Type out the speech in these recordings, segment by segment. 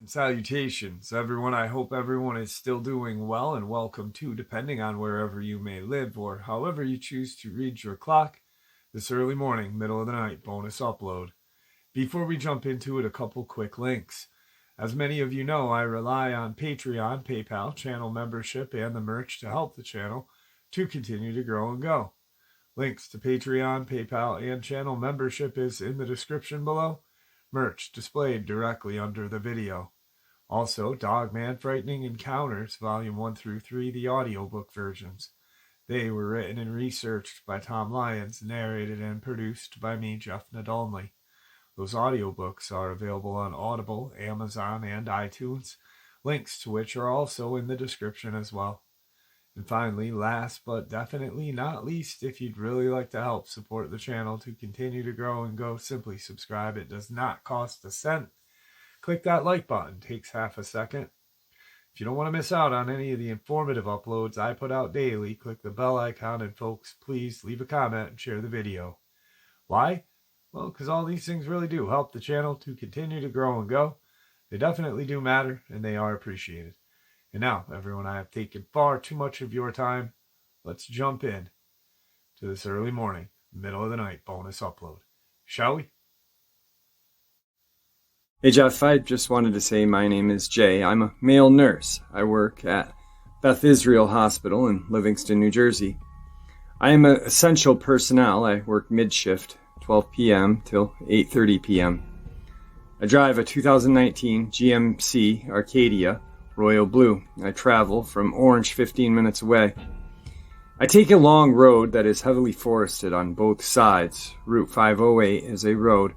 Salutations, everyone. I hope everyone is still doing well, and welcome to, depending on wherever you may live or however you choose to read your clock, this early morning, middle of the night bonus upload. Before we jump into it, a couple quick links. As many of you know, I rely on Patreon, PayPal, channel membership, and the merch to help the channel to continue to grow and go. Links to Patreon, PayPal, and channel membership is in the description below. Merch displayed directly under the video. Also, Dogman Frightening Encounters, Volume 1 through 3, the audiobook versions. They were written and researched by Tom Lyons, narrated and produced by me, Jeff Nadolny. Those audiobooks are available on Audible, Amazon, and iTunes, links to which are also in the description as well. And finally, last but definitely not least, if you'd really like to help support the channel to continue to grow and go, simply subscribe. It does not cost a cent. Click that like button, takes half a second. If you don't want to miss out on any of the informative uploads I put out daily, click the bell icon, and folks, please leave a comment and share the video. Why? Well, because all these things really do help the channel to continue to grow and go. They definitely do matter, and they are appreciated. And now, everyone, I have taken far too much of your time. Let's jump in to this early morning, middle of the night bonus upload. Shall we? Hey Jeff, I just wanted to say my name is Jay. I'm a male nurse. I work at Beth Israel Hospital in Livingston, New Jersey. I am an essential personnel. I work mid-shift, 12 p.m. till 8:30 p.m. I drive a 2019 GMC Arcadia Royal Blue. I travel from Orange 15 minutes away. I take a long road that is heavily forested on both sides. Route 508 is a road.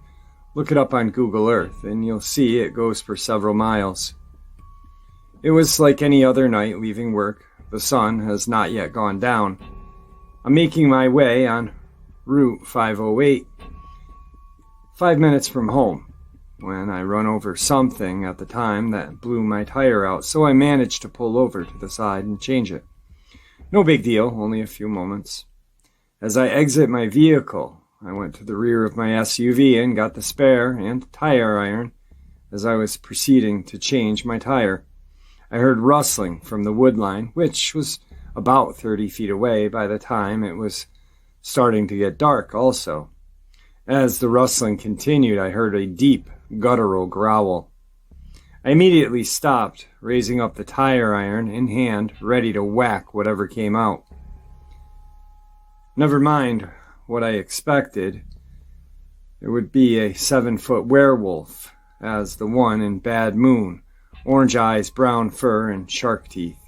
Look it up on Google Earth, and you'll see it goes for several miles. It was like any other night leaving work. The sun has not yet gone down. I'm making my way on Route 508, 5 minutes from home, when I run over something at the time that blew my tire out, so I managed to pull over to the side and change it. No big deal, only a few moments. As I exit my vehicle, I went to the rear of my SUV and got the spare and tire iron. As I was proceeding to change my tire, I heard rustling from the wood line, which was about 30 feet away by the time it was starting to get dark also. As the rustling continued, I heard a deep, guttural growl. I immediately stopped, raising up the tire iron in hand, ready to whack whatever came out. Never mind what I expected. It would be a 7-foot werewolf, as the one in Bad Moon, orange eyes, brown fur, and shark teeth.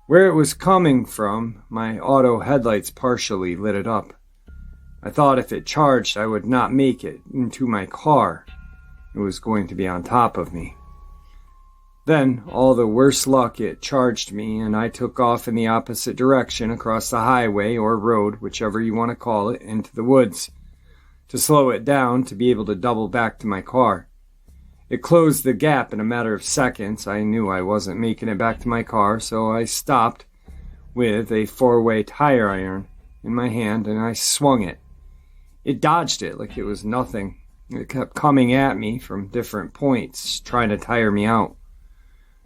Where it was coming from, my auto headlights partially lit it up. I thought if it charged, I would not make it into my car. It was going to be on top of me. Then, all the worse luck, it charged me, and I took off in the opposite direction across the highway or road, whichever you want to call it, into the woods, to slow it down to be able to double back to my car. It closed the gap in a matter of seconds. I knew I wasn't making it back to my car, so I stopped with a 4-way tire iron in my hand, and I swung it. It dodged it like it was nothing. It kept coming at me from different points, trying to tire me out.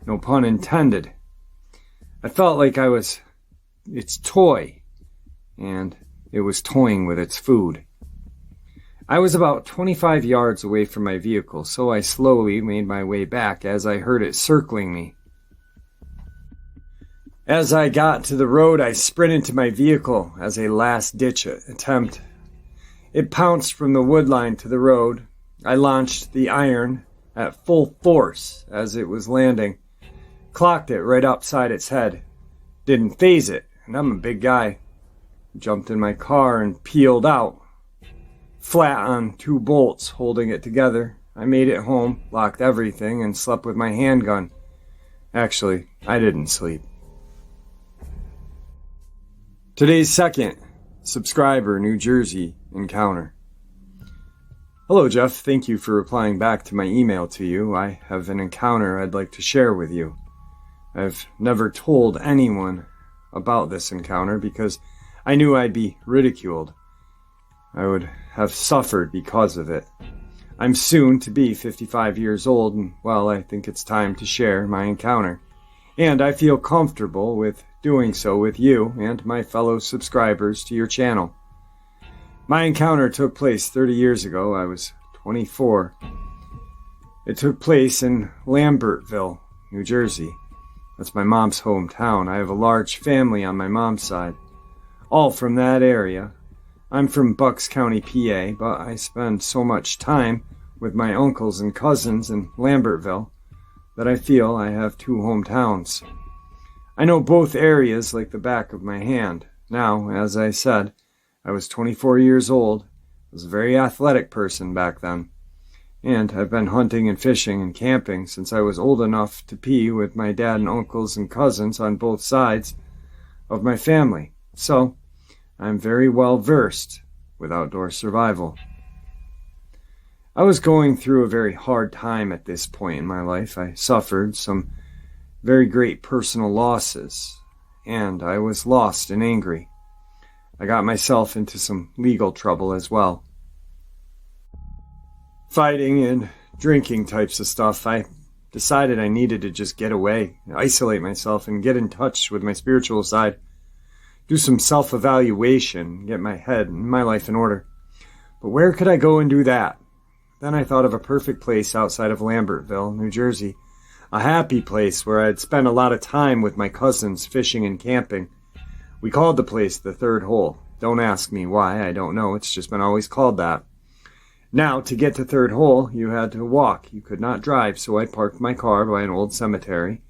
No pun intended. I felt like I was its toy, and it was toying with its food. I was about 25 yards away from my vehicle, so I slowly made my way back as I heard it circling me. As I got to the road, I sprinted to my vehicle as a last-ditch attempt. It pounced from the wood line to the road. I launched the iron at full force as it was landing. Clocked it right upside its head. Didn't faze it, and I'm a big guy. Jumped in my car and peeled out. Flat on 2 bolts holding it together. I made it home, locked everything, and slept with my handgun. Actually, I didn't sleep. Today's second subscriber, New Jersey encounter. Hello, Jeff. Thank you for replying back to my email to you. I have an encounter I'd like to share with you. I've never told anyone about this encounter because I knew I'd be ridiculed. I would have suffered because of it. I'm soon to be 55 years old, and, well, I think it's time to share my encounter. And I feel comfortable with doing so with you and my fellow subscribers to your channel. My encounter took place 30 years ago. I was 24. It took place in Lambertville, New Jersey. That's my mom's hometown. I have a large family on my mom's side, all from that area. I'm from Bucks County, PA, but I spend so much time with my uncles and cousins in Lambertville that I feel I have two hometowns. I know both areas like the back of my hand. Now, as I said, I was 24 years old. I was a very athletic person back then. And I've been hunting and fishing and camping since I was old enough to pee with my dad and uncles and cousins on both sides of my family. So, I'm very well versed with outdoor survival. I was going through a very hard time at this point in my life. I suffered some very great personal losses, and I was lost and angry. I got myself into some legal trouble as well. Fighting and drinking types of stuff. I decided I needed to just get away, isolate myself, and get in touch with my spiritual side. Do some self-evaluation, get my head and my life in order. But where could I go and do that? Then I thought of a perfect place outside of Lambertville, New Jersey. A happy place where I'd spent a lot of time with my cousins fishing and camping. We called the place the Third Hole. Don't ask me why, I don't know. It's just been always called that. Now, to get to Third Hole, you had to walk. You could not drive, so I parked my car by an old cemetery.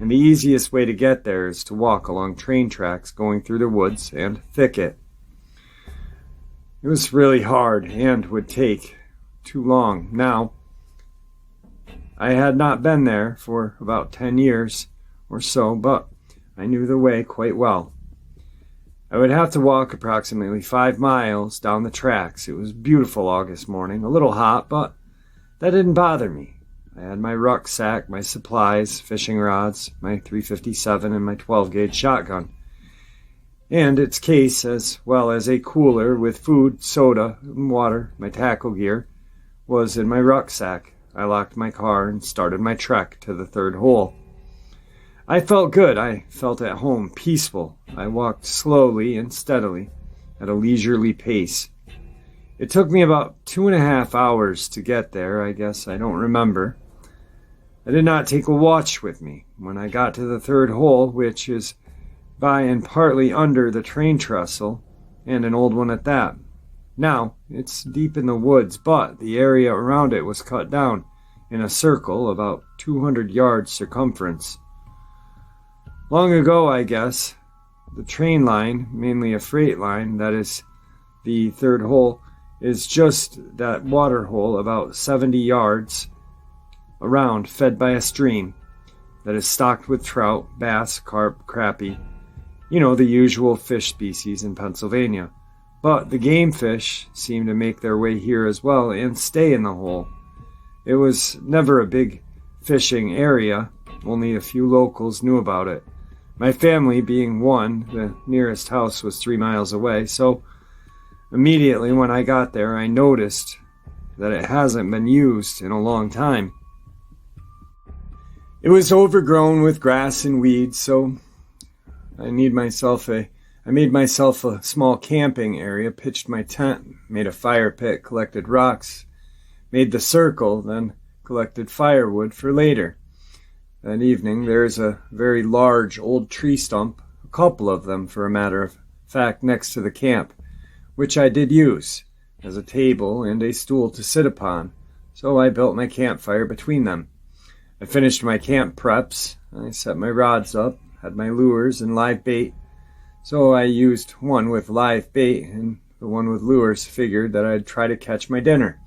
And the easiest way to get there is to walk along train tracks going through the woods and thicket. It was really hard and would take too long. Now, I had not been there for about 10 years or so, but I knew the way quite well. I would have to walk approximately 5 miles down the tracks. It was a beautiful August morning, a little hot, but that didn't bother me. I had my rucksack, my supplies, fishing rods, my .357, and my 12-gauge shotgun, and its case, as well as a cooler with food, soda, and water. My tackle gear was in my rucksack. I locked my car and started my trek to the Third Hole. I felt good. I felt at home, peaceful. I walked slowly and steadily, at a leisurely pace. It took me about 2.5 hours to get there, I guess. I don't remember. I did not take a watch with me. When I got to the Third Hole, which is by and partly under the train trestle, and an old one at that. Now, it's deep in the woods, but the area around it was cut down in a circle about 200 yards circumference. Long ago, I guess, the train line, mainly a freight line, that is the Third Hole, is just that water hole about 70 yards around, fed by a stream that is stocked with trout, bass, carp, crappie, the usual fish species in Pennsylvania. But the game fish seem to make their way here as well and stay in the hole. It was never a big fishing area. Only a few locals knew about it. My family being one, the nearest house was 3 miles away, so immediately when I got there, I noticed that it hasn't been used in a long time. It was overgrown with grass and weeds, so I made myself a small camping area, pitched my tent, made a fire pit, collected rocks, made the circle, then collected firewood for later. That evening, there is a very large old tree stump, a couple of them for a matter of fact, next to the camp, which I did use as a table and a stool to sit upon, so I built my campfire between them. I finished my camp preps. I set my rods up, had my lures and live bait, so I used one with live bait and the one with lures, figured that I'd try to catch my dinner.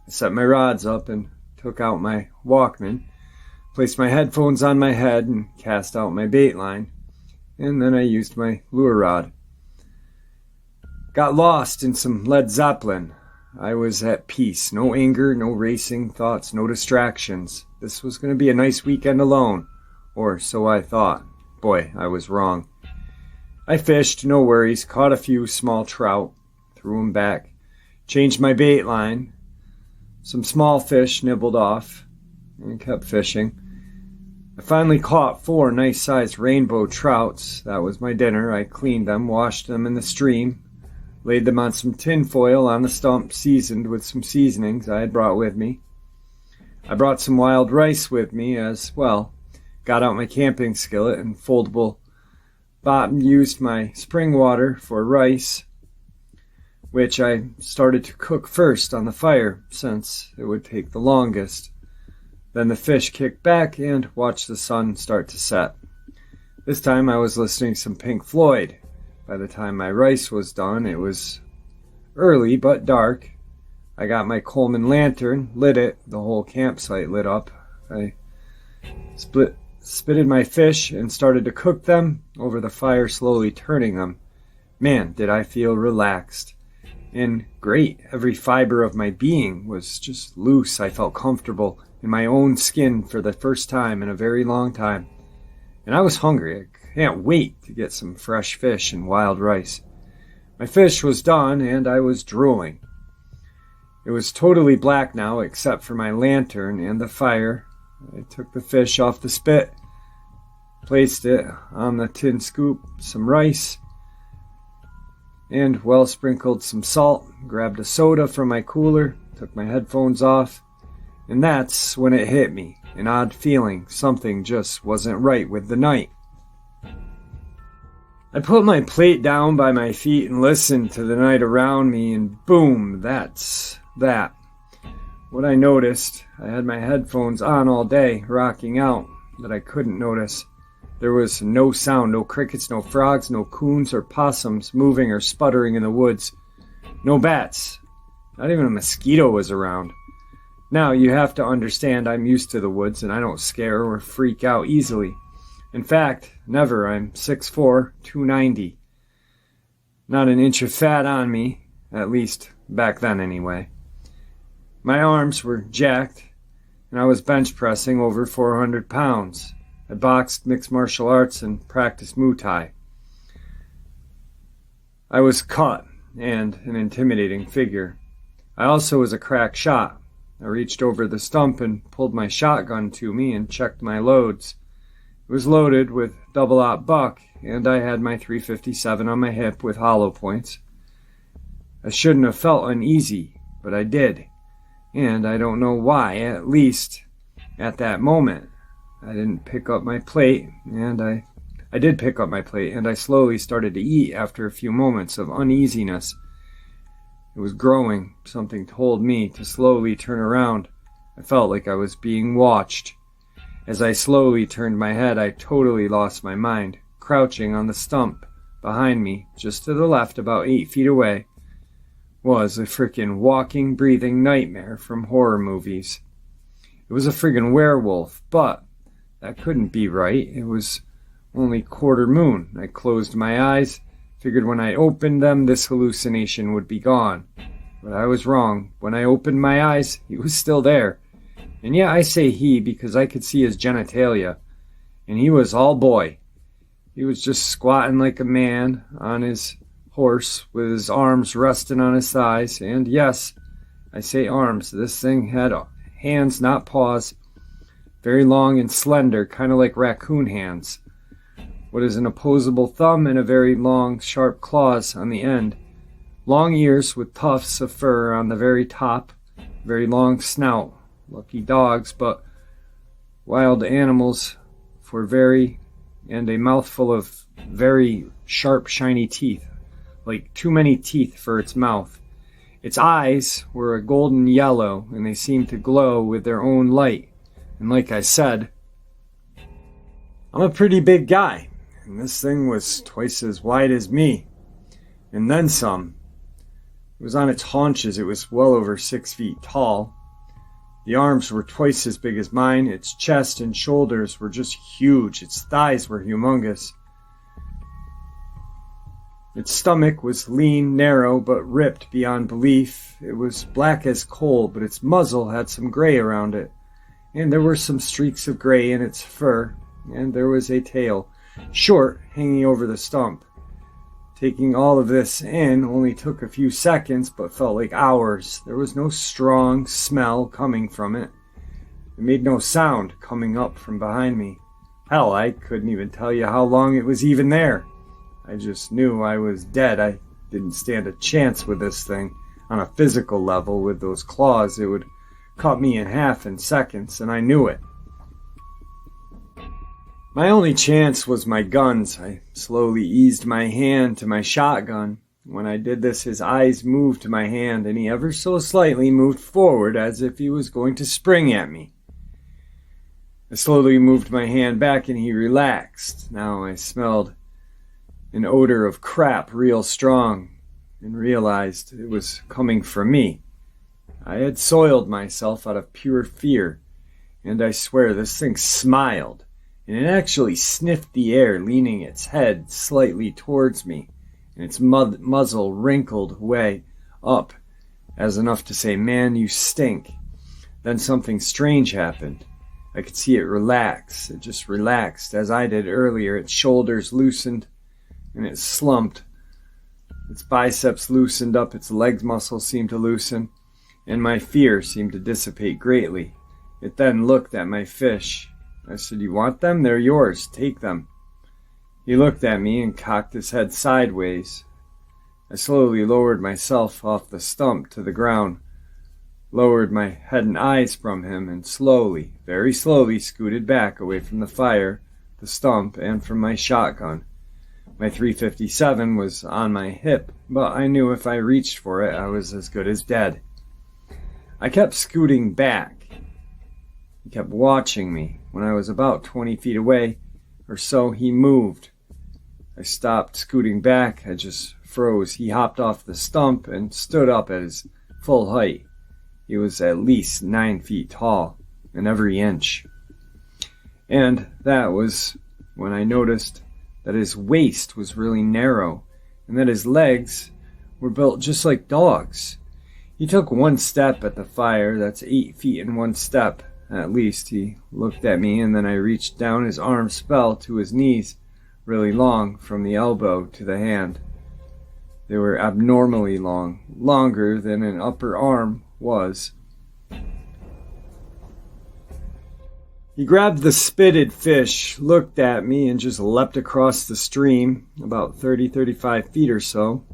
I set my rods up and took out my Walkman, placed my headphones on my head and cast out my bait line, and then I used my lure rod. Got lost in some Led Zeppelin. I was at peace. No anger, no racing thoughts, no distractions. This was going to be a nice weekend alone, or so I thought. Boy, I was wrong. I fished, no worries, caught a few small trout, threw them back, changed my bait line. Some small fish nibbled off and kept fishing. I finally caught 4 nice-sized rainbow trouts. That was my dinner. I cleaned them, washed them in the stream, laid them on some tin foil on the stump, seasoned with some seasonings I had brought with me. I brought some wild rice with me as well. Got out my camping skillet and foldable bottom, used my spring water for rice, which I started to cook first on the fire since it would take the longest. Then the fish kicked back and watched the sun start to set. This time I was listening to some Pink Floyd. By the time my rice was done, it was early but dark. I got my Coleman lantern, lit it, the whole campsite lit up. I spitted my fish and started to cook them over the fire, slowly turning them. Man, did I feel relaxed and great. Every fiber of my being was just loose. I felt comfortable in my own skin for the first time in a very long time. And I was hungry. I can't wait to get some fresh fish and wild rice. My fish was done and I was drooling. It was totally black now except for my lantern and the fire. I took the fish off the spit, placed it on the tin scoop, some rice, and sprinkled some salt, grabbed a soda from my cooler, took my headphones off, and that's when it hit me, an odd feeling. Something just wasn't right with the night. I put my plate down by my feet and listened to the night around me, and boom, that's that. What I noticed, I had my headphones on all day, rocking out, that I couldn't notice. There was no sound, no crickets, no frogs, no coons or possums moving or sputtering in the woods. No bats. Not even a mosquito was around. Now, you have to understand I'm used to the woods and I don't scare or freak out easily. In fact, never. I'm 6'4", 290. Not an inch of fat on me, at least back then anyway. My arms were jacked and I was bench pressing over 400 pounds. I boxed, mixed martial arts, and practiced Muay Thai. I was cut and an intimidating figure. I also was a crack shot. I reached over the stump and pulled my shotgun to me and checked my loads. It was loaded with double-aught buck, and I had my .357 on my hip with hollow points. I shouldn't have felt uneasy, but I did. And I don't know why, at least at that moment. I didn't pick up my plate, and I did pick up my plate, and I slowly started to eat after a few moments of uneasiness. It was growing. Something told me to slowly turn around. I felt like I was being watched. As I slowly turned my head, I totally lost my mind. Crouching on the stump behind me, just to the left, about 8 feet away, was a frickin' walking, breathing nightmare from horror movies. It was a friggin' werewolf, but that couldn't be right. It was only quarter moon. I closed my eyes, figured when I opened them, this hallucination would be gone. But I was wrong. When I opened my eyes, he was still there. And yeah, I say he because I could see his genitalia. And he was all boy. He was just squatting like a man on his horse with his arms resting on his thighs. And yes, I say arms. This thing had hands, not paws. Very long and slender, kind of like raccoon hands. What is an opposable thumb and a very long, sharp claws on the end. Long ears with tufts of fur on the very top. Very long snout. Lucky dogs, but wild animals and a mouthful of very sharp, shiny teeth. Like too many teeth for its mouth. Its eyes were a golden yellow, and they seemed to glow with their own light. And like I said, I'm a pretty big guy, and this thing was twice as wide as me, and then some. It was on its haunches. It was well over 6 feet tall. The arms were twice as big as mine. Its chest and shoulders were just huge. Its thighs were humongous. Its stomach was lean, narrow, but ripped beyond belief. It was black as coal, but its muzzle had some gray around it. And there were some streaks of gray in its fur, and there was a tail, short, hanging over the stump. Taking all of this in only took a few seconds, but felt like hours. There was no strong smell coming from it. It made no sound coming up from behind me. Hell, I couldn't even tell you how long it was even there. I just knew I was dead. I didn't stand a chance with this thing. On a physical level, with those claws, it would cut me in half in seconds, and I knew it. My only chance was my guns. I slowly eased my hand to my shotgun. When I did this, his eyes moved to my hand, and he ever so slightly moved forward as if he was going to spring at me. I slowly moved my hand back, and he relaxed. Now I smelled an odor of crap real strong and realized it was coming from me. I had soiled myself out of pure fear, and I swear this thing smiled. And it actually sniffed the air, leaning its head slightly towards me, and its muzzle wrinkled way up as enough to say, "Man, you stink." Then something strange happened. I could see it relax. It just relaxed, as I did earlier. Its shoulders loosened, and it slumped. Its biceps loosened up, its leg muscles seemed to loosen, and my fear seemed to dissipate greatly. It then looked at my fish. I said, "You want them? They're yours. Take them." He looked at me and cocked his head sideways. I slowly lowered myself off the stump to the ground, lowered my head and eyes from him, and slowly, very slowly, scooted back away from the fire, the stump, and from my shotgun. My .357 was on my hip, but I knew if I reached for it, I was as good as dead. I kept scooting back. He kept watching me. When I was about 20 feet away or so, he moved. I stopped scooting back. I just froze. He hopped off the stump and stood up at his full height. He was at least 9 feet tall, in every inch. And that was when I noticed that his waist was really narrow and that his legs were built just like dogs. He took one step at the fire. That's 8 feet in one step. At least. He looked at me, and then I reached down. His arms fell to his knees, really long, from the elbow to the hand. They were abnormally long, longer than an upper arm was. He grabbed the spitted fish, looked at me, and just leapt across the stream, about 35 feet or so,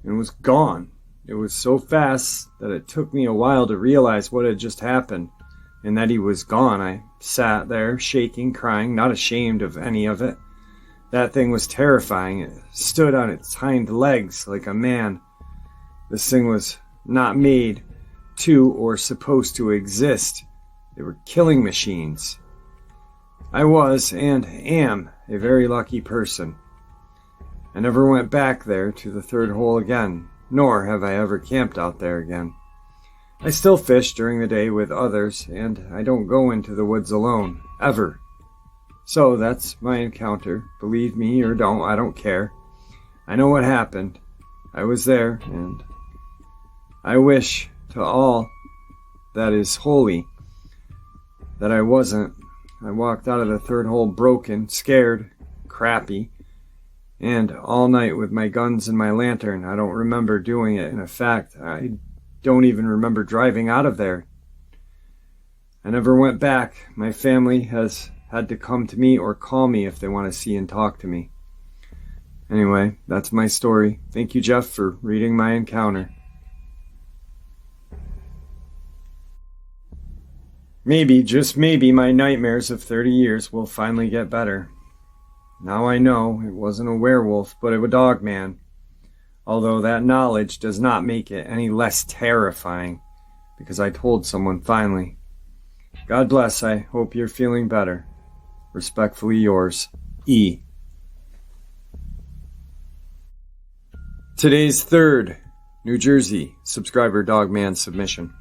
and was gone. It was so fast that it took me a while to realize what had just happened. And that he was gone. I sat there, shaking, crying, not ashamed of any of it. That thing was terrifying. It stood on its hind legs like a man. This thing was not made to or supposed to exist. They were killing machines. I was, and am, a very lucky person. I never went back there to the third hole again, nor have I ever camped out there again. I still fish during the day with others, and I don't go into the woods alone, ever. So that's my encounter. Believe me or don't, I don't care. I know what happened. I was there, and I wish to all that is holy that I wasn't. I walked out of the third hole broken, scared, crappy, and all night with my guns and my lantern. I don't remember doing it. In fact, I don't even remember driving out of there. I never went back. My family has had to come to me or call me if they want to see and talk to me. Anyway, that's my story. Thank you, Jeff, for reading my encounter. Maybe, just maybe, my nightmares of 30 years will finally get better. Now I know it wasn't a werewolf, but a dogman. Although that knowledge does not make it any less terrifying, because I told someone finally. God bless. I hope you're feeling better. Respectfully yours, E. Today's third New Jersey subscriber Dogman submission.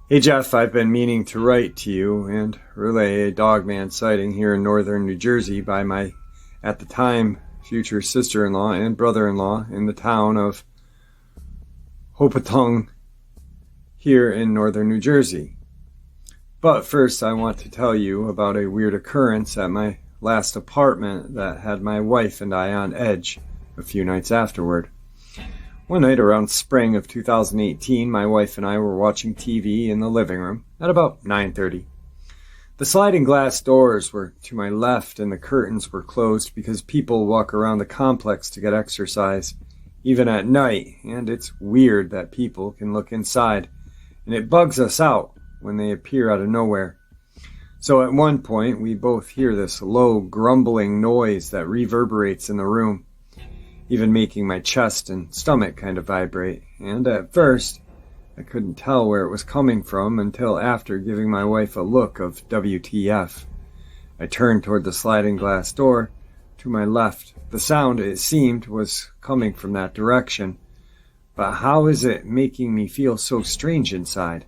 Hey Jeff, I've been meaning to write to you and relay a Dogman sighting here in northern New Jersey by my, at the time, future sister-in-law and brother-in-law in the town of Hopatung here in northern New Jersey. But first I want to tell you about a weird occurrence at my last apartment that had my wife and I on edge a few nights afterward. One night around spring of 2018, my wife and I were watching TV in the living room at about 9:30. The sliding glass doors were to my left and the curtains were closed because people walk around the complex to get exercise, even at night, and it's weird that people can look inside, and it bugs us out when they appear out of nowhere. So at one point, we both hear this low, grumbling noise that reverberates in the room, even making my chest and stomach kind of vibrate, and at first, I couldn't tell where it was coming from until after giving my wife a look of WTF. I turned toward the sliding glass door to my left. The sound, it seemed, was coming from that direction. But how is it making me feel so strange inside?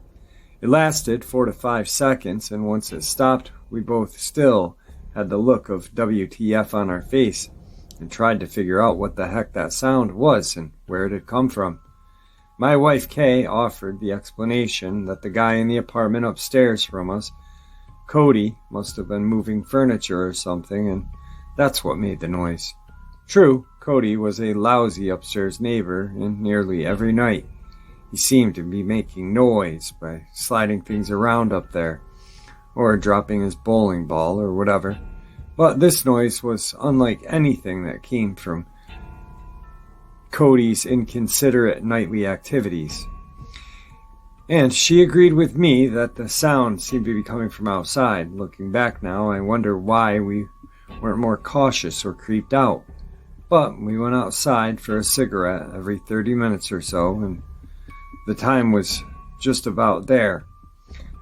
It lasted 4 to 5 seconds, and once it stopped, we both still had the look of WTF on our face and tried to figure out what the heck that sound was and where it had come from. My wife, Kay, offered the explanation that the guy in the apartment upstairs from us, Cody, must have been moving furniture or something, and that's what made the noise. True, Cody was a lousy upstairs neighbor, and nearly every night he seemed to be making noise by sliding things around up there, or dropping his bowling ball or whatever. But this noise was unlike anything that came from Cody's inconsiderate nightly activities. And she agreed with me that the sound seemed to be coming from outside. Looking back now, I wonder why we weren't more cautious or creeped out. But we went outside for a cigarette every 30 minutes or so, and the time was just about there.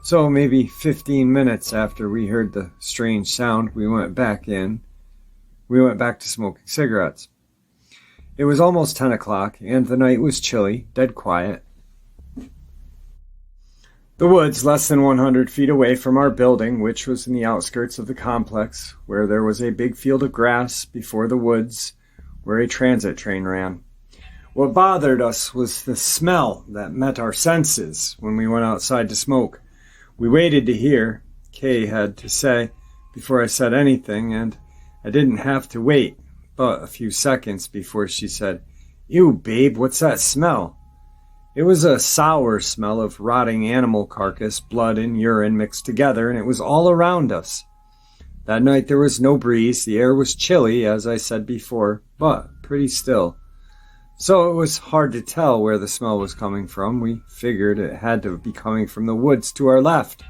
So maybe 15 minutes after we heard the strange sound, we went back in. We went back to smoking cigarettes. It was almost 10 o'clock, and the night was chilly, dead quiet. The woods, less than 100 feet away from our building, which was in the outskirts of the complex, where there was a big field of grass before the woods, where a transit train ran. What bothered us was the smell that met our senses when we went outside to smoke. We waited to hear, Kay had to say, before I said anything, and I didn't have to wait but a few seconds before she said, "Ew, babe, what's that smell?" It was a sour smell of rotting animal carcass, blood and urine mixed together, and it was all around us. That night there was no breeze, the air was chilly, as I said before, but pretty still. So it was hard to tell where the smell was coming from. We figured it had to be coming from the woods to our left,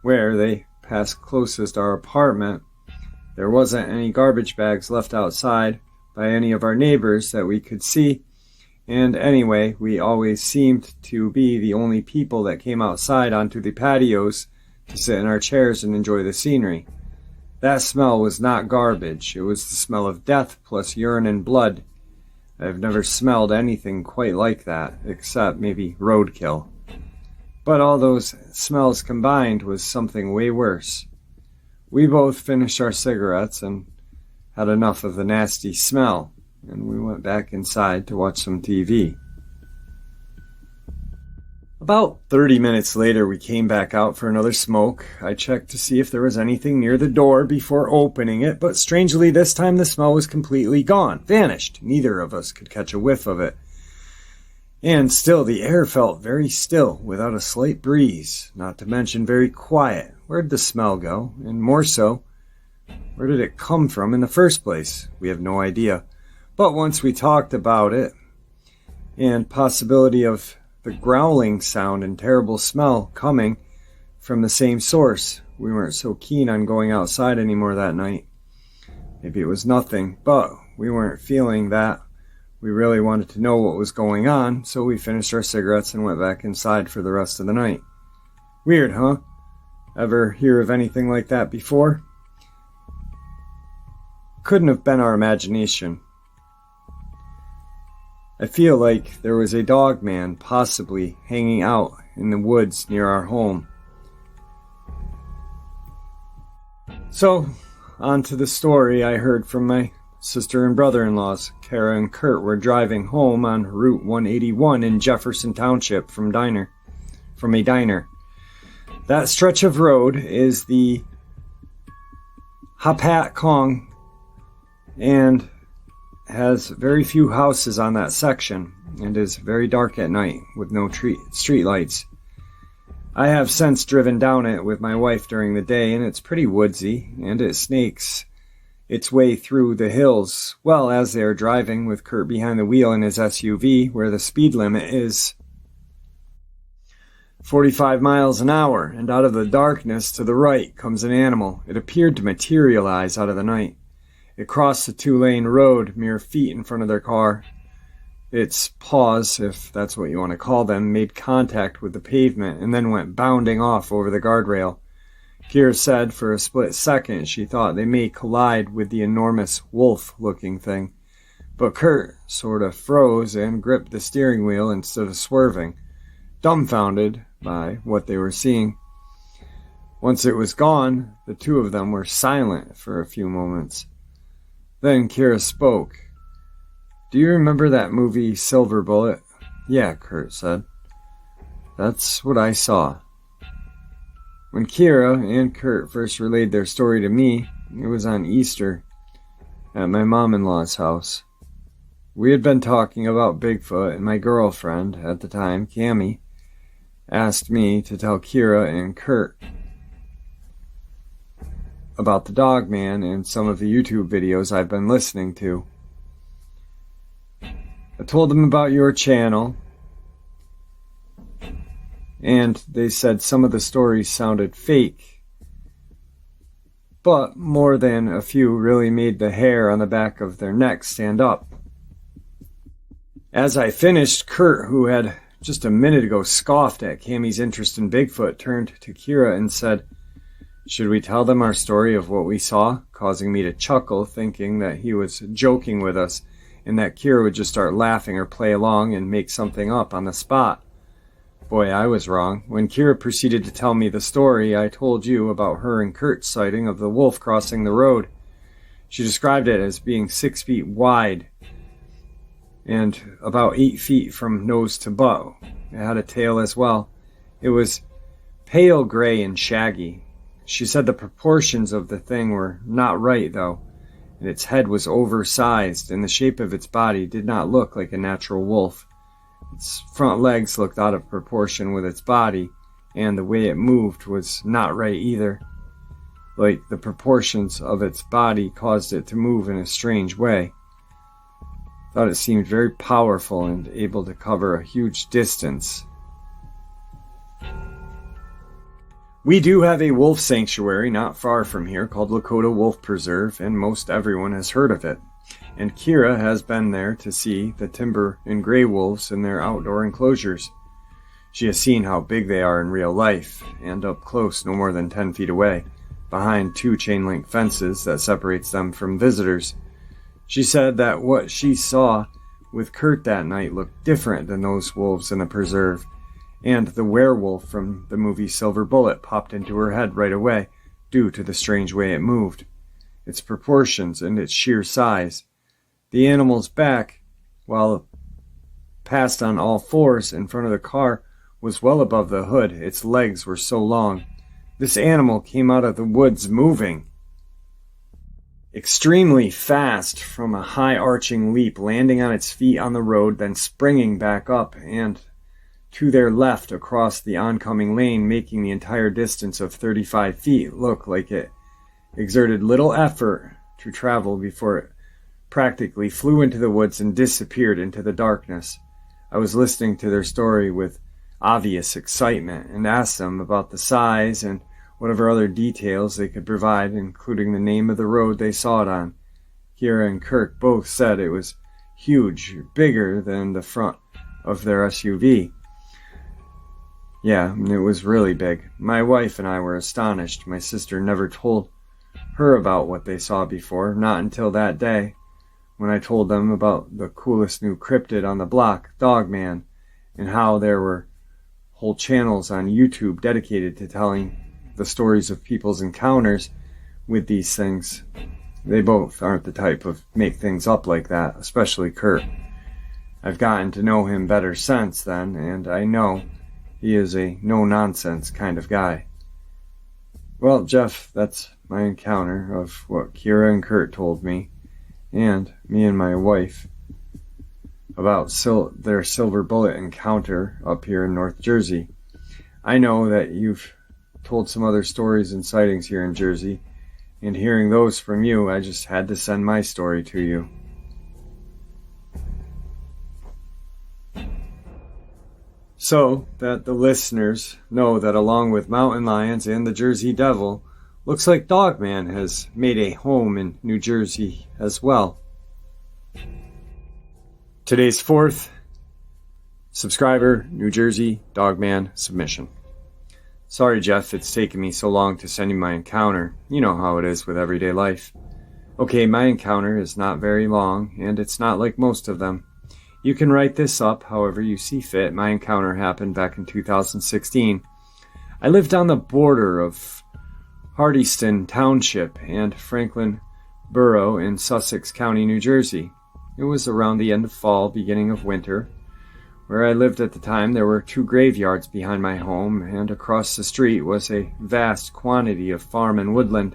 where they passed closest our apartment. There wasn't any garbage bags left outside by any of our neighbors that we could see, and anyway, we always seemed to be the only people that came outside onto the patios to sit in our chairs and enjoy the scenery. That smell was not garbage. It was the smell of death plus urine and blood. I've never smelled anything quite like that, except maybe roadkill. But all those smells combined was something way worse. We both finished our cigarettes and had enough of the nasty smell, and we went back inside to watch some TV. About 30 minutes later, we came back out for another smoke. I checked to see if there was anything near the door before opening it, but strangely this time the smell was completely gone, vanished. Neither of us could catch a whiff of it. And still, the air felt very still, without a slight breeze, not to mention very quiet. Where'd the smell go? And more so, where did it come from in the first place? We have no idea. But once we talked about it, and possibility of the growling sound and terrible smell coming from the same source, we weren't so keen on going outside anymore that night. Maybe it was nothing, but we weren't feeling that. We really wanted to know what was going on, so we finished our cigarettes and went back inside for the rest of the night. Weird, huh? Ever hear of anything like that before? Couldn't have been our imagination. I feel like there was a Dogman possibly hanging out in the woods near our home. So, on to the story I heard from my sister and brother-in-laws. Kara and Kurt were driving home on Route 181 in Jefferson Township from a diner. That stretch of road is the Hapat Kong and has very few houses on that section and is very dark at night with no street lights. I have since driven down it with my wife during the day, and it's pretty woodsy, and it snakes its way through the hills well as they are driving with Kurt behind the wheel in his SUV, where the speed limit is 45 miles an hour, and out of the darkness to the right comes an animal. It appeared to materialize out of the night. It crossed the two-lane road mere feet in front of their car. Its paws, if that's what you want to call them, made contact with the pavement and then went bounding off over the guardrail. Kira said for a split second she thought they may collide with the enormous wolf-looking thing. But Kurt sort of froze and gripped the steering wheel instead of swerving, dumbfounded by what they were seeing. Once it was gone, the two of them were silent for a few moments. Then Kira spoke. "Do you remember that movie Silver Bullet?" "Yeah," Kurt said. "That's what I saw." When Kira and Kurt first relayed their story to me, it was on Easter at my mom-in-law's house. We had been talking about Bigfoot, and my girlfriend at the time, Cammie, asked me to tell Kira and Kurt about the Dogman and some of the YouTube videos I've been listening to. I told them about your channel, and they said some of the stories sounded fake, but more than a few really made the hair on the back of their neck stand up. As I finished, Kurt, who had just a minute ago scoffed at Cammie's interest in Bigfoot, turned to Kira and said, "Should we tell them our story of what we saw?" causing me to chuckle, thinking that he was joking with us and that Kira would just start laughing or play along and make something up on the spot. Boy, I was wrong. When Kira proceeded to tell me the story I told you about her and Kurt's sighting of the wolf crossing the road, she described it as being 6 feet wide and about 8 feet from nose to butt. It had a tail as well. It was pale gray and shaggy. She said the proportions of the thing were not right, though, and its head was oversized, and the shape of its body did not look like a natural wolf. Its front legs looked out of proportion with its body, and the way it moved was not right either. Like the proportions of its body caused it to move in a strange way. Thought it seemed very powerful and able to cover a huge distance. We do have a wolf sanctuary not far from here called Lakota Wolf Preserve, and most everyone has heard of it. And Kira has been there to see the timber and gray wolves in their outdoor enclosures. She has seen how big they are in real life, and up close no more than 10 feet away, behind 2 chain-link fences that separates them from visitors. She said that what she saw with Kurt that night looked different than those wolves in the preserve, and the werewolf from the movie Silver Bullet popped into her head right away due to the strange way it moved, its proportions, and its sheer size. The animal's back, while passed on all fours in front of the car, was well above the hood. Its legs were so long. This animal came out of the woods moving extremely fast from a high arching leap, landing on its feet on the road, then springing back up and to their left across the oncoming lane, making the entire distance of 35 feet look like it exerted little effort to travel before it practically flew into the woods and disappeared into the darkness. I was listening to their story with obvious excitement and asked them about the size and whatever other details they could provide, including the name of the road they saw it on. Kira and Kirk both said it was huge, bigger than the front of their SUV. Yeah, it was really big. My wife and I were astonished. My sister never told her about what they saw before, not until that day, when I told them about the coolest new cryptid on the block, Dogman, and how there were whole channels on YouTube dedicated to telling the stories of people's encounters with these things. They both aren't the type of make things up like that, especially Kurt. I've gotten to know him better since then, and I know he is a no-nonsense kind of guy. Well, Jeff, that's my encounter of what Kira and Kurt told me, and me and my wife, about their silver bullet encounter up here in North Jersey. I know that you've told some other stories and sightings here in Jersey, and hearing those from you, I just had to send my story to you. So that the listeners know that along with mountain lions and the Jersey Devil, looks like Dogman has made a home in New Jersey as well. Today's fourth subscriber, New Jersey Dogman submission. Sorry, Jeff, it's taken me so long to send you my encounter. You know how it is with everyday life. Okay, my encounter is not very long, and it's not like most of them. You can write this up however you see fit. My encounter happened back in 2016. I lived on the border of Hardyston Township and Franklin Borough in Sussex County, New Jersey. It was around the end of fall, beginning of winter. Where I lived at the time, there were 2 graveyards behind my home, and across the street was a vast quantity of farm and woodland.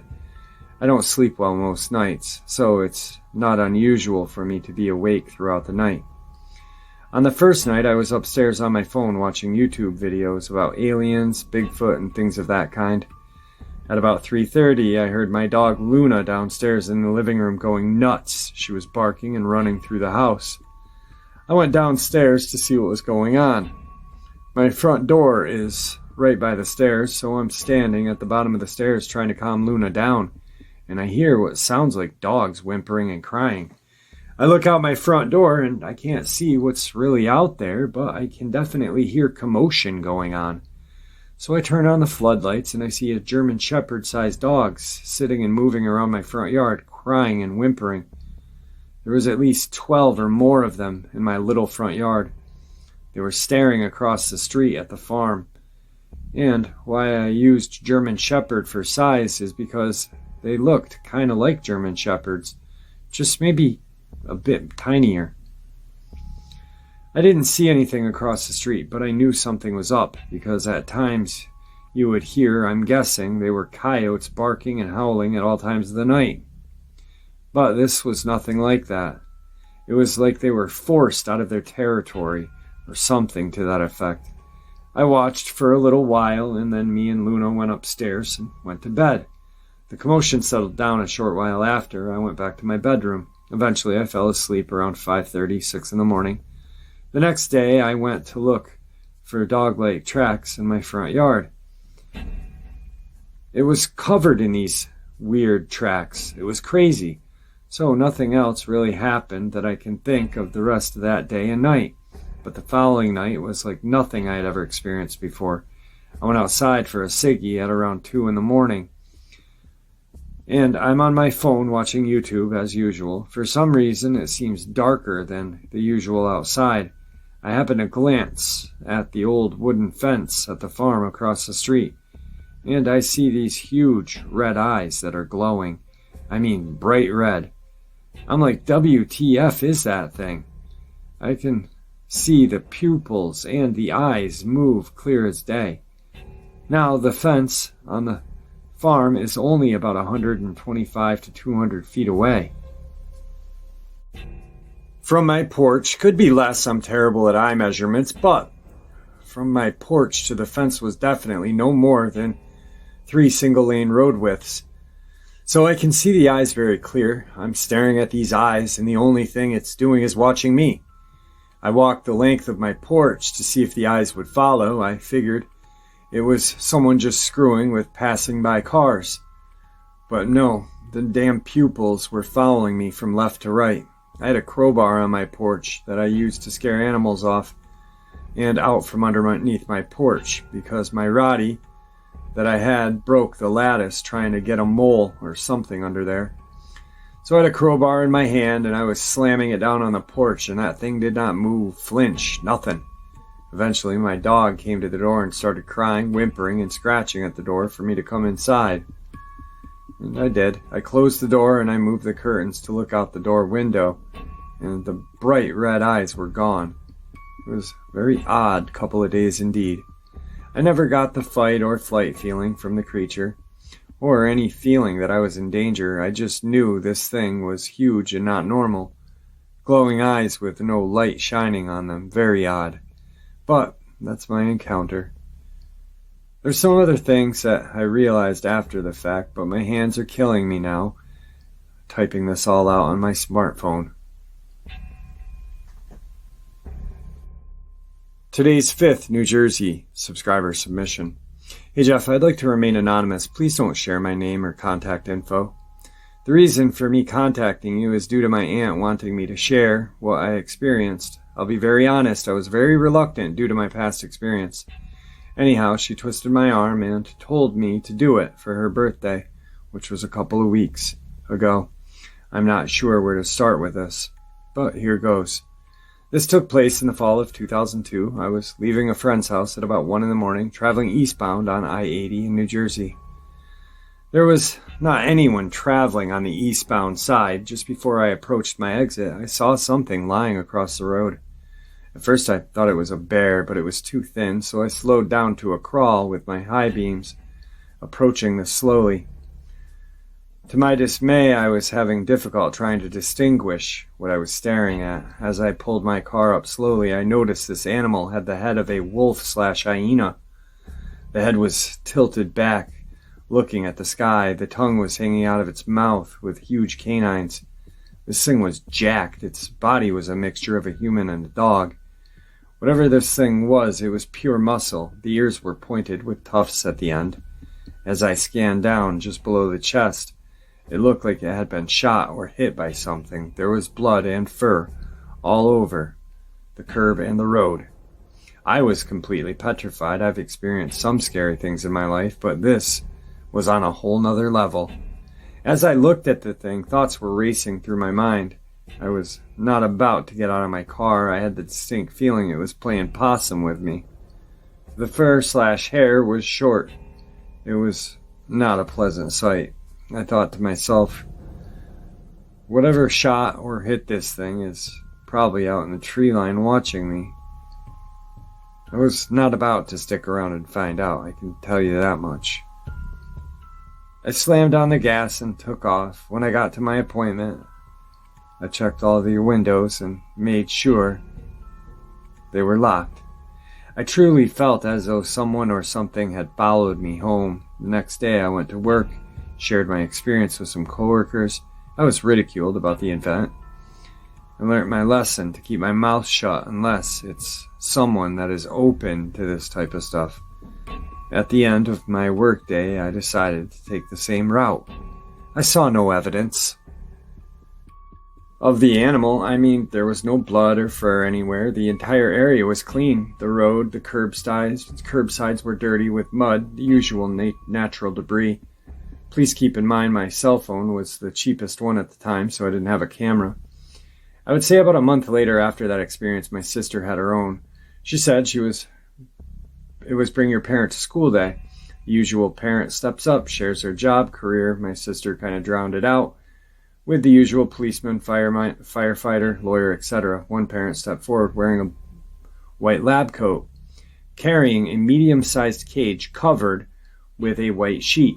I don't sleep well most nights, so it's not unusual for me to be awake throughout the night. On the first night, I was upstairs on my phone watching YouTube videos about aliens, Bigfoot, and things of that kind. At about 3:30, I heard my dog Luna downstairs in the living room going nuts. She was barking and running through the house. I went downstairs to see what was going on. My front door is right by the stairs, so I'm standing at the bottom of the stairs trying to calm Luna down, and I hear what sounds like dogs whimpering and crying. I look out my front door, and I can't see what's really out there, but I can definitely hear commotion going on. So I turn on the floodlights, and I see a German Shepherd-sized dog sitting and moving around my front yard, crying and whimpering. There was at least 12 or more of them in my little front yard. They were staring across the street at the farm. And why I used German Shepherd for size is because they looked kind of like German Shepherds, just maybe a bit tinier. I didn't see anything across the street, but I knew something was up, because at times you would hear, I'm guessing, they were coyotes barking and howling at all times of the night. But this was nothing like that. It was like they were forced out of their territory, or something to that effect. I watched for a little while, and then me and Luna went upstairs and went to bed. The commotion settled down a short while after. I went back to my bedroom. Eventually, I fell asleep around 5:30, 6 in the morning. The next day, I went to look for dog-like tracks in my front yard. It was covered in these weird tracks. It was crazy. So nothing else really happened that I can think of the rest of that day and night. But the following night was like nothing I had ever experienced before. I went outside for a ciggy at around 2 in the morning. And I'm on my phone watching YouTube as usual. For some reason, it seems darker than the usual outside. I happen to glance at the old wooden fence at the farm across the street, and I see these huge red eyes that are glowing. I mean, bright red. I'm like, WTF is that thing? I can see the pupils and the eyes move clear as day. Now, the fence on the farm is only about 125 to 200 feet away. From my porch, could be less, I'm terrible at eye measurements, but from my porch to the fence was definitely no more than 3 single-lane road widths. So I can see the eyes very clear. I'm staring at these eyes, and the only thing it's doing is watching me. I walked the length of my porch to see if the eyes would follow. I figured it was someone just screwing with passing by cars. But no, the damn pupils were following me from left to right. I had a crowbar on my porch that I used to scare animals off and out from underneath my porch because my Roddy that I had broke the lattice trying to get a mole or something under there. So I had a crowbar in my hand and I was slamming it down on the porch, and that thing did not move, flinch, nothing. Eventually my dog came to the door and started crying, whimpering, and scratching at the door for me to come inside. And I did. I closed the door and I moved the curtains to look out the door window, and the bright red eyes were gone. It was a very odd couple of days indeed. I never got the fight or flight feeling from the creature. or any feeling that I was in danger. I just knew this thing was huge and not normal. Glowing eyes with no light shining on them. Very odd. But that's my encounter. There's some other things that I realized after the fact, but my hands are killing me now, typing this all out on my smartphone. Today's 5th New Jersey subscriber submission. Hey Jeff, I'd like to remain anonymous. Please don't share my name or contact info. The reason for me contacting you is due to my aunt wanting me to share what I experienced. I'll be very honest, I was very reluctant due to my past experience. Anyhow, she twisted my arm and told me to do it for her birthday, which was a couple of weeks ago. I'm not sure where to start with this, but here goes. This took place in the fall of 2002. I was leaving a friend's house at about 1 in the morning, traveling eastbound on I-80 in New Jersey. There was not anyone traveling on the eastbound side. Just before I approached my exit, I saw something lying across the road. At first I thought it was a bear, but it was too thin, so I slowed down to a crawl with my high beams, approaching this slowly. To my dismay, I was having difficulty trying to distinguish what I was staring at. As I pulled my car up slowly, I noticed this animal had the head of a wolf/hyena. The head was tilted back, looking at the sky. The tongue was hanging out of its mouth with huge canines. This thing was jacked. Its body was a mixture of a human and a dog. Whatever this thing was, it was pure muscle. The ears were pointed with tufts at the end. As I scanned down just below the chest, it looked like it had been shot or hit by something. There was blood and fur all over the curb and the road. I was completely petrified. I've experienced some scary things in my life, but this was on a whole nother level. As I looked at the thing, thoughts were racing through my mind. I was not about to get out of my car. I had the distinct feeling it was playing possum with me. The fur/hair was short. It was not a pleasant sight. I thought to myself, whatever shot or hit this thing is probably out in the tree line watching me. I was not about to stick around and find out, I can tell you that much. I slammed on the gas and took off. When I got to my appointment, I checked all the windows and made sure they were locked. I truly felt as though someone or something had followed me home. The next day I went to work, shared my experience with some coworkers. I was ridiculed about the event. I learned my lesson to keep my mouth shut unless it's someone that is open to this type of stuff. At the end of my workday, I decided to take the same route. I saw no evidence of the animal. There was no blood or fur anywhere. The entire area was clean. The road, the curbsides were dirty with mud, the usual natural debris. Please keep in mind my cell phone was the cheapest one at the time, so I didn't have a camera. I would say about a month later after that experience, my sister had her own. She said it was bring your parent to school day. The usual parent steps up, shares their job, career. My sister kind of drowned it out with the usual policeman, firefighter, lawyer, etc. One parent stepped forward wearing a white lab coat, carrying a medium-sized cage covered with a white sheet.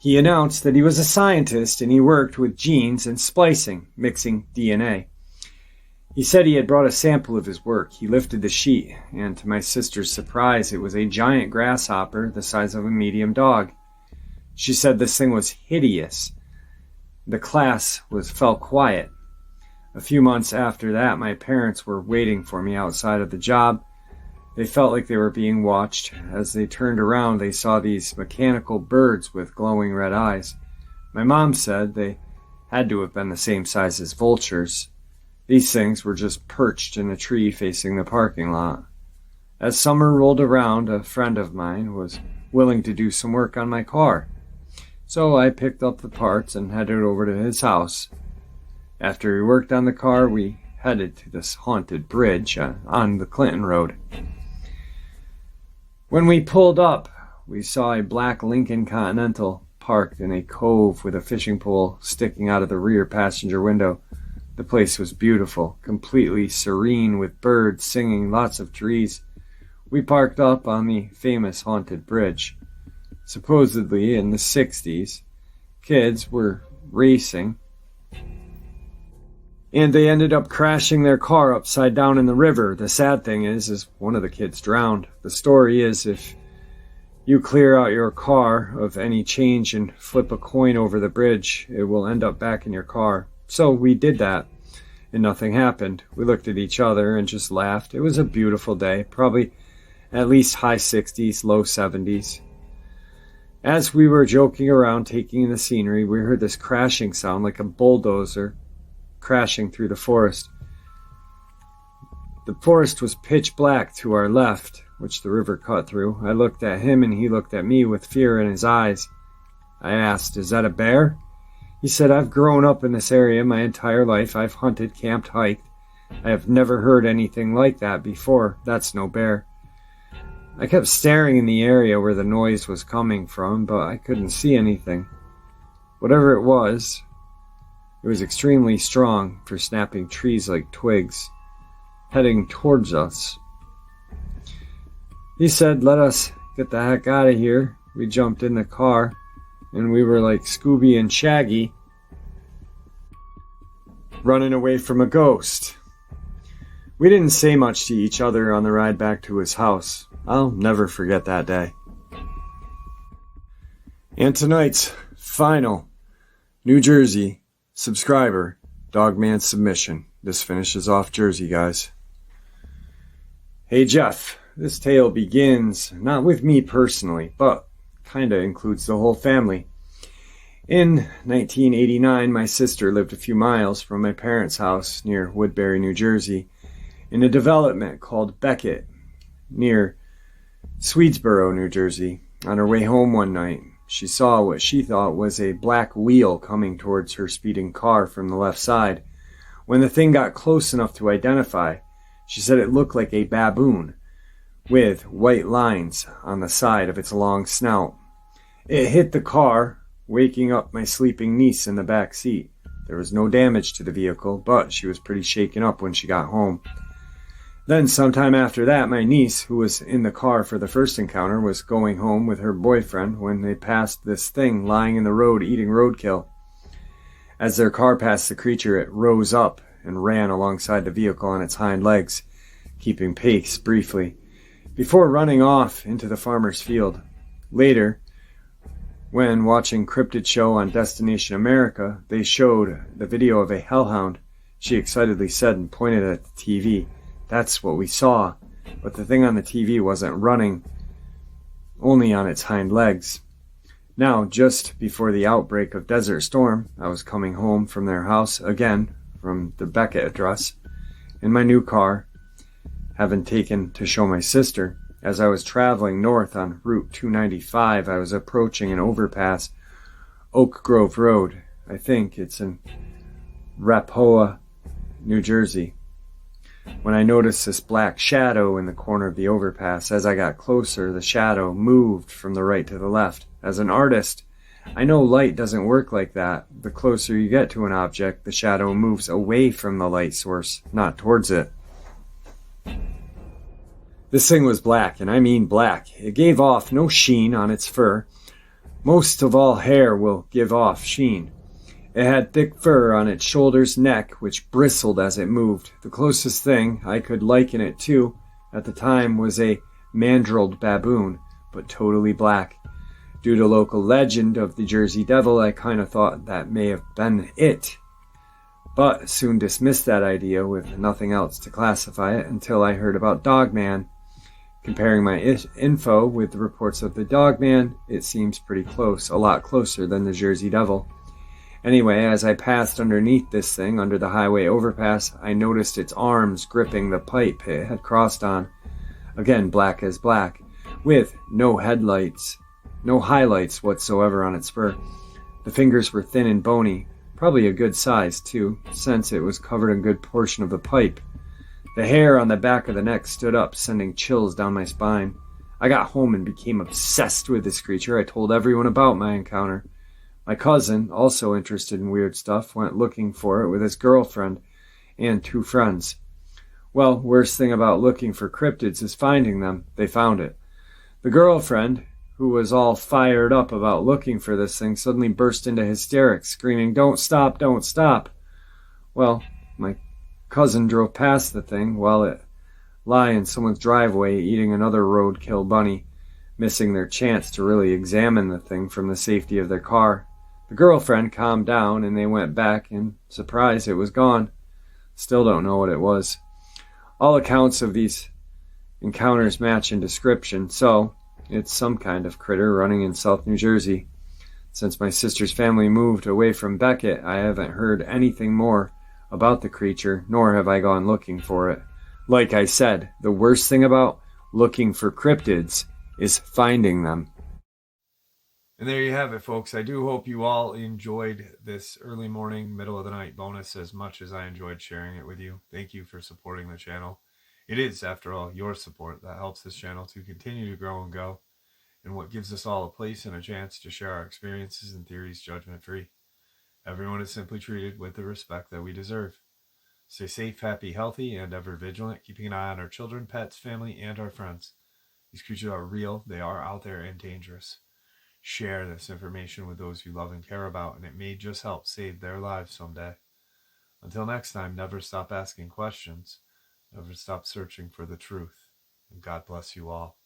He announced that he was a scientist and he worked with genes and splicing, mixing DNA. He said he had brought a sample of his work. He lifted the sheet, and to my sister's surprise, it was a giant grasshopper the size of a medium dog. She said this thing was hideous. The class fell quiet. A few months after that, my parents were waiting for me outside of the job. They felt like they were being watched. As they turned around, they saw these mechanical birds with glowing red eyes. My mom said they had to have been the same size as vultures. These things were just perched in a tree facing the parking lot. As summer rolled around, a friend of mine was willing to do some work on my car. So I picked up the parts and headed over to his house. After we worked on the car, we headed to this haunted bridge on the Clinton Road. When we pulled up, we saw a black Lincoln Continental parked in a cove with a fishing pole sticking out of the rear passenger window. The place was beautiful, completely serene with birds singing, lots of trees. We parked up on the famous haunted bridge. supposedly in the 60s. Kids were racing, and they ended up crashing their car upside down in the river. The sad thing is one of the kids drowned. The story is, if you clear out your car of any change and flip a coin over the bridge, it will end up back in your car. So we did that, and nothing happened. We looked at each other and just laughed. It was a beautiful day, probably at least high 60s, low 70s. As we were joking around, taking in the scenery, we heard this crashing sound like a bulldozer crashing through the forest. The forest was pitch black to our left, which the river cut through. I looked at him and he looked at me with fear in his eyes. I asked, "Is that a bear?" He said, "I've grown up in this area my entire life. I've hunted, camped, hiked. I have never heard anything like that before. That's no bear." I kept staring in the area where the noise was coming from, but I couldn't see anything. Whatever it was extremely strong for snapping trees like twigs, heading towards us. He said, "Let us get the heck out of here." We jumped in the car, and we were like Scooby and Shaggy, running away from a ghost. We didn't say much to each other on the ride back to his house. I'll never forget that day. And tonight's final New Jersey subscriber, Dogman submission. This finishes off Jersey, guys. Hey Jeff, this tale begins not with me personally, but kinda includes the whole family. In 1989, my sister lived a few miles from my parents' house near Woodbury, New Jersey, in a development called Beckett, near Swedesboro, New Jersey. On her way home one night, she saw what she thought was a black wheel coming towards her speeding car from the left side. When the thing got close enough to identify, she said it looked like a baboon with white lines on the side of its long snout. It hit the car, waking up my sleeping niece in the back seat. There was no damage to the vehicle, but she was pretty shaken up when she got home. Then sometime after that, my niece, who was in the car for the first encounter, was going home with her boyfriend when they passed this thing lying in the road eating roadkill. As their car passed the creature, it rose up and ran alongside the vehicle on its hind legs, keeping pace briefly, before running off into the farmer's field. Later, when watching Cryptid Show on Destination America, they showed the video of a hellhound. She excitedly said and pointed at the TV, "That's what we saw." But the thing on the TV wasn't running, only on its hind legs. Now, just before the outbreak of Desert Storm, I was coming home from their house, again, from the Beckett address, in my new car, having taken to show my sister. As I was traveling north on Route 295, I was approaching an overpass, Oak Grove Road. I think it's in Rappahannock, New Jersey, when I noticed this black shadow in the corner of the overpass. As I got closer, the shadow moved from the right to the left. As an artist, I know light doesn't work like that. The closer you get to an object, the shadow moves away from the light source, not towards it. This thing was black, and I mean black. It gave off no sheen on its fur. Most of all hair will give off sheen. It had thick fur on its shoulders, neck, which bristled as it moved. The closest thing I could liken it to at the time was a mandrilled baboon, but totally black. Due to local legend of the Jersey Devil, I kind of thought that may have been it, but soon dismissed that idea with nothing else to classify it until I heard about Dogman. Comparing my info with the reports of the Dogman, it seems pretty close, a lot closer than the Jersey Devil. Anyway, as I passed underneath this thing, under the highway overpass, I noticed its arms gripping the pipe it had crossed on. Again, black as black, with no highlights whatsoever on its fur. The fingers were thin and bony, probably a good size too, since it was covered a good portion of the pipe. The hair on the back of the neck stood up, sending chills down my spine. I got home and became obsessed with this creature. I told everyone about my encounter. My cousin, also interested in weird stuff, went looking for it with his girlfriend and 2 friends. Well, worst thing about looking for cryptids is finding them. They found it. The girlfriend, who was all fired up about looking for this thing, suddenly burst into hysterics, screaming, "Don't stop, don't stop." Well, my cousin drove past the thing while it lay in someone's driveway eating another roadkill bunny, missing their chance to really examine the thing from the safety of their car. The girlfriend calmed down and they went back, and surprise, it was gone. Still don't know what it was. All accounts of these encounters match in description, so it's some kind of critter running in South New Jersey. Since my sister's family moved away from Beckett, I haven't heard anything more about the creature, nor have I gone looking for it. Like I said, the worst thing about looking for cryptids is finding them. And there you have it, folks. I do hope you all enjoyed this early morning, middle of the night bonus as much as I enjoyed sharing it with you. Thank you for supporting the channel. It is, after all, your support that helps this channel to continue to grow and go, and what gives us all a place and a chance to share our experiences and theories judgment-free. Everyone is simply treated with the respect that we deserve. Stay safe, happy, healthy, and ever vigilant, keeping an eye on our children, pets, family, and our friends. These creatures are real, they are out there, and dangerous. Share this information with those you love and care about, and it may just help save their lives someday. Until next time, never stop asking questions. Never stop searching for the truth. And God bless you all.